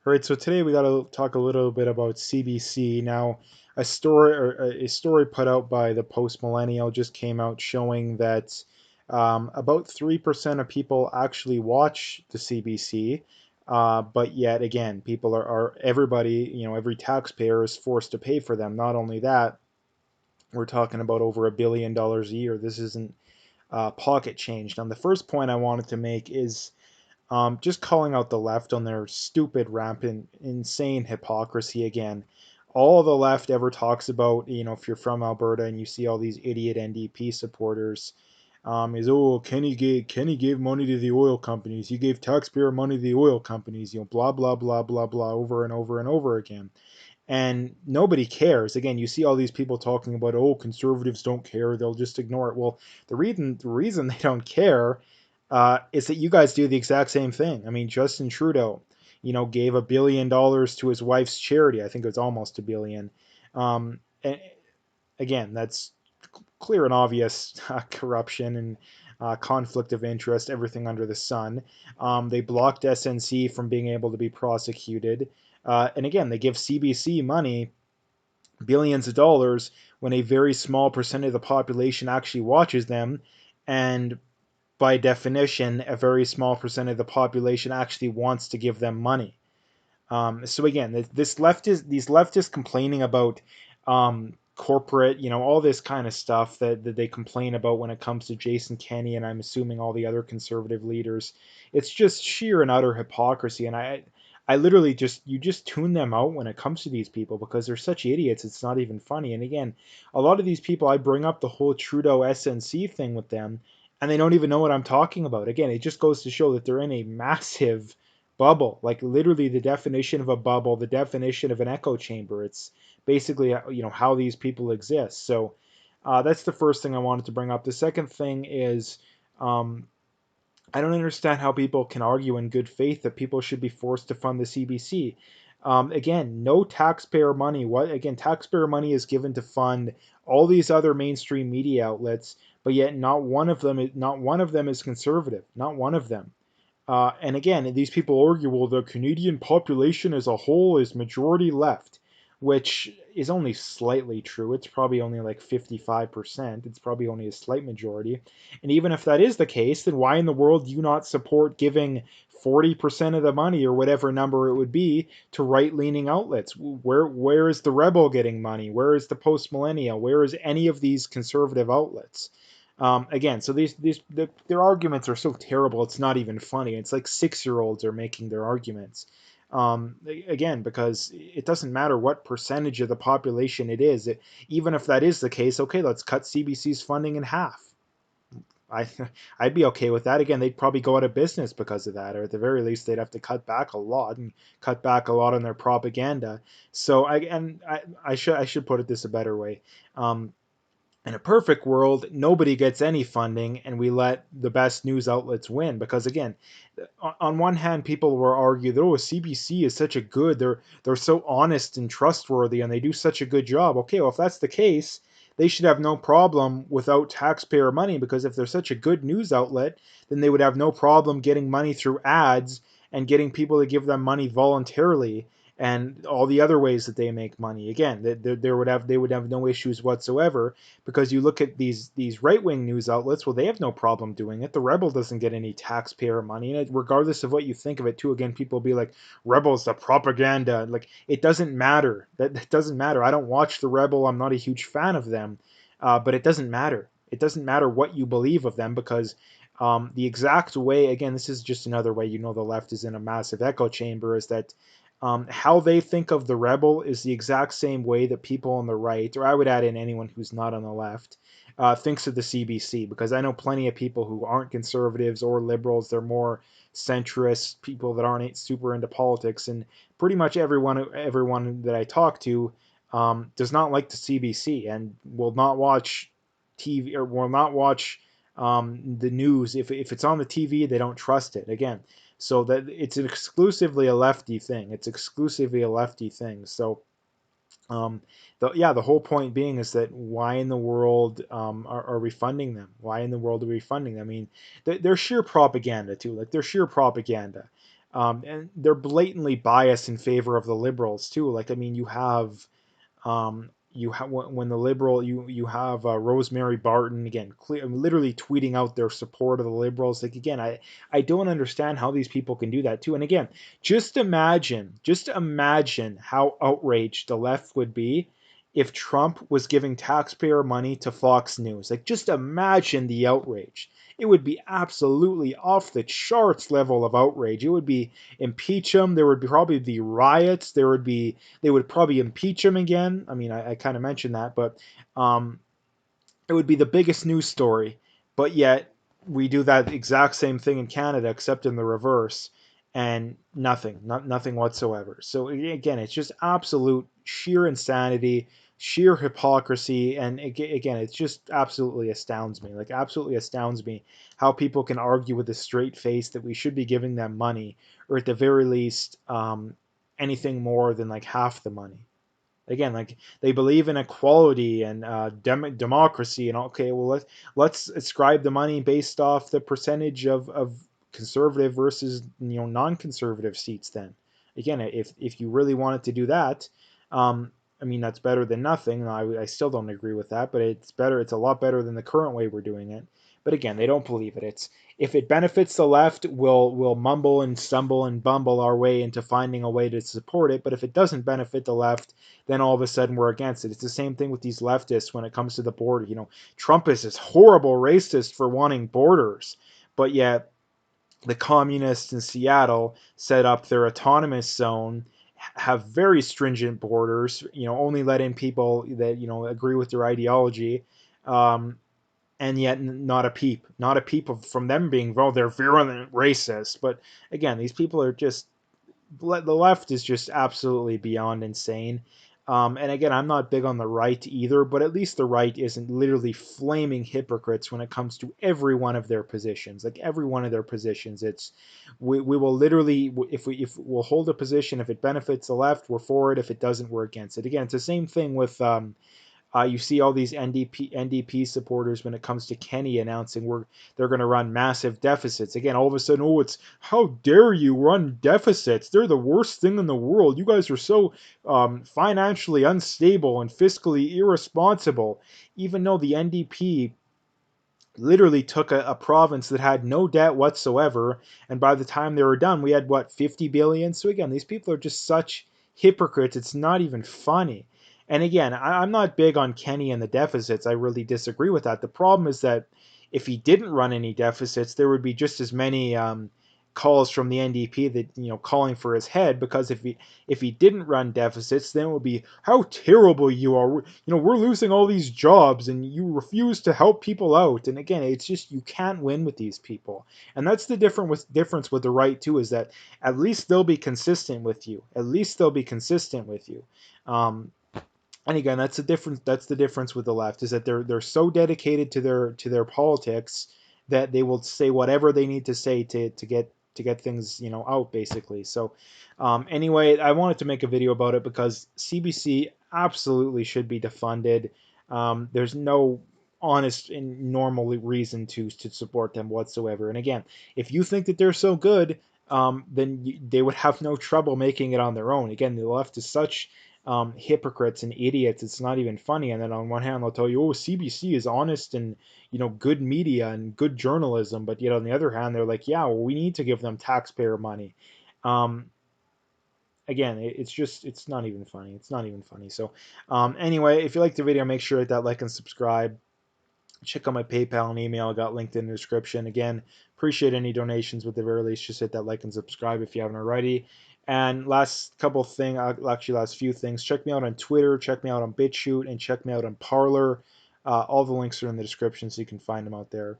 All right, so today we got to talk a little bit about CBC. Now, a story put out by the Post Millennial just came out showing that about 3% of people actually watch the CBC, but yet again, people are everybody, every taxpayer is forced to pay for them. Not only that, we're talking about over $1 billion a year. This isn't pocket change. Now, the first point I wanted to make is just calling out the left on their stupid, rampant, insane hypocrisy again. All the left ever talks about, if you're from Alberta and you see all these idiot NDP supporters, is Kenny gave money to the oil companies. He gave taxpayer money to the oil companies. Blah blah blah blah blah over and over and over again. And nobody cares. Again, you see all these people talking about, oh, conservatives don't care, they'll just ignore it. Well, the reason they don't care is that you guys do the exact same thing. I mean, Justin Trudeau, gave $1 billion to his wife's charity. I think it was almost $1 billion. And again, that's clear and obvious corruption and conflict of interest, everything under the sun. They blocked SNC from being able to be prosecuted. And again, they give CBC money, billions of dollars, when a very small percent of the population actually watches them. And by definition, a very small percent of the population actually wants to give them money. So again, these leftists complaining about corporate, all this kind of stuff that they complain about when it comes to Jason Kenney, and I'm assuming all the other conservative leaders. It's just sheer and utter hypocrisy, and I literally you just tune them out when it comes to these people because they're such idiots. It's not even funny. And again, a lot of these people, I bring up the whole Trudeau SNC thing with them, and they don't even know what I'm talking about. Again, it just goes to show that they're in a massive bubble, like literally the definition of a bubble, the definition of an echo chamber. It's basically how these people exist. So that's the first thing I wanted to bring up. The second thing is um, I don't understand how people can argue in good faith that people should be forced to fund the CBC. Again, no taxpayer money. What again? Taxpayer money is given to fund all these other mainstream media outlets, but yet not one of them is conservative. Not one of them. And again, these people argue, well, the Canadian population as a whole is majority left, which is only slightly true. It's probably only like 55%. It's probably only a slight majority. And even if that is the case, then why in the world do you not support giving 40% of the money or whatever number it would be to right-leaning outlets? Where is the Rebel getting money? Where is the Post Millennial? Where is any of these conservative outlets? Again, so their arguments are so terrible. It's not even funny. It's like 6-year-olds are making their arguments. Again, because it doesn't matter what percentage of the population it is. Even if that is the case, okay, let's cut CBC's funding in half. I I'd be okay with that. Again, they'd probably go out of business because of that, or at the very least, they'd have to cut back a lot and cut back a lot on their propaganda. So I should put it this a better way. Um, in a perfect world, nobody gets any funding and we let the best news outlets win. Because again, on one hand, people will argue that, oh, CBC is such a good, they're so honest and trustworthy and they do such a good job. Okay, well, if that's the case, they should have no problem without taxpayer money, because if they're such a good news outlet, then they would have no problem getting money through ads and getting people to give them money voluntarily, and all the other ways that they make money. Again, they would have no issues whatsoever, because you look at these right wing news outlets. Well, they have no problem doing it. The Rebel doesn't get any taxpayer money, and regardless of what you think of it, too. Again, people will be like, Rebel's the propaganda. Like, it doesn't matter. That doesn't matter. I don't watch the Rebel. I'm not a huge fan of them, but it doesn't matter. It doesn't matter what you believe of them, because the exact way, again, this is just another way the left is in a massive echo chamber, is that how they think of the Rebel is the exact same way that people on the right, or I would add in anyone who's not on the left, thinks of the CBC. Because I know plenty of people who aren't conservatives or liberals. They're more centrist people that aren't super into politics, and pretty much everyone that I talk to does not like the CBC and will not watch TV, or will not watch the news. If it's on the TV, they don't trust it. Again, so that it's exclusively a lefty thing. It's exclusively a lefty thing. So the whole point being is that why in the world are we funding them? Why in the world are we funding them? I mean, they're sheer propaganda too. Like, they're sheer propaganda. And they're blatantly biased in favor of the liberals too. Like, I mean, you have when the liberal you have Rosemary Barton again, literally tweeting out their support of the liberals. Like, again, I don't understand how these people can do that too. And again, just imagine how outraged the left would be if Trump was giving taxpayer money to Fox News. Like, just imagine the outrage. It would be absolutely off the charts level of outrage. It would be impeach him. There would probably be riots. They would probably impeach him again. I mean, I kind of mentioned that, but um, it would be the biggest news story. But yet, we do that exact same thing in Canada, except in the reverse, and nothing whatsoever. So again, it's just absolute sheer insanity, sheer hypocrisy, and again, it just absolutely astounds me. Like, absolutely astounds me how people can argue with a straight face that we should be giving them money, or at the very least, anything more than like half the money. Again, like, they believe in equality and democracy, and okay, well, let's ascribe the money based off the percentage of conservative versus non-conservative seats. Then again, if you really wanted to do that, I mean, that's better than nothing. I still don't agree with that, but it's better. It's a lot better than the current way we're doing it. But again, they don't believe it. It's if it benefits the left, we'll mumble and stumble and bumble our way into finding a way to support it. But if it doesn't benefit the left, then all of a sudden we're against it. It's the same thing with these leftists when it comes to the border. Trump is this horrible racist for wanting borders, but yet the communists in Seattle set up their autonomous zone, have very stringent borders, only let in people that agree with their ideology, um, and yet not a peep from them being, well, they're virulent racist. But again, these people are just, the left is just absolutely beyond insane. And again, I'm not big on the right either, but at least the right isn't literally flaming hypocrites when it comes to every one of their positions. Like, every one of their positions, it's we will literally, if we'll hold a position, if it benefits the left, we're for it. If it doesn't, we're against it. Again, it's the same thing with you see all these NDP supporters when it comes to Kenny announcing they're going to run massive deficits. Again, all of a sudden, oh, it's how dare you run deficits? They're the worst thing in the world. You guys are so financially unstable and fiscally irresponsible. Even though the NDP literally took a province that had no debt whatsoever, and by the time they were done, we had what, 50 billion. So again, these people are just such hypocrites, it's not even funny. And again, I'm not big on Kenny and the deficits. I really disagree with that. The problem is that if he didn't run any deficits, there would be just as many calls from the NDP that calling for his head, because if he didn't run deficits, then it would be how terrible you are. We're losing all these jobs and you refuse to help people out. And again, it's just, you can't win with these people. And that's the difference with the right too, is that at least they'll be consistent with you. At least they'll be consistent with you. And again, that's the difference. That's the difference with the left, is that they're so dedicated to their politics that they will say whatever they need to say to get things out, basically. So anyway, I wanted to make a video about it because CBC absolutely should be defunded. There's no honest and normal reason to support them whatsoever. And again, if you think that they're so good, then they would have no trouble making it on their own. Again, the left is such hypocrites and idiots, it's not even funny. And then on one hand, they'll tell you, oh, CBC is honest and good media and good journalism, but yet on the other hand, they're like, yeah, well, we need to give them taxpayer money. Um, Again, it's not even funny. It's not even funny. So anyway, if you liked the video, make sure to hit that like and subscribe. Check out my PayPal and email. I got linked in the description. Again, appreciate any donations, but at the very least, just hit that like and subscribe if you haven't already. And last few things. Check me out on Twitter. Check me out on BitChute, and check me out on Parler. All the links are in the description, so you can find them out there.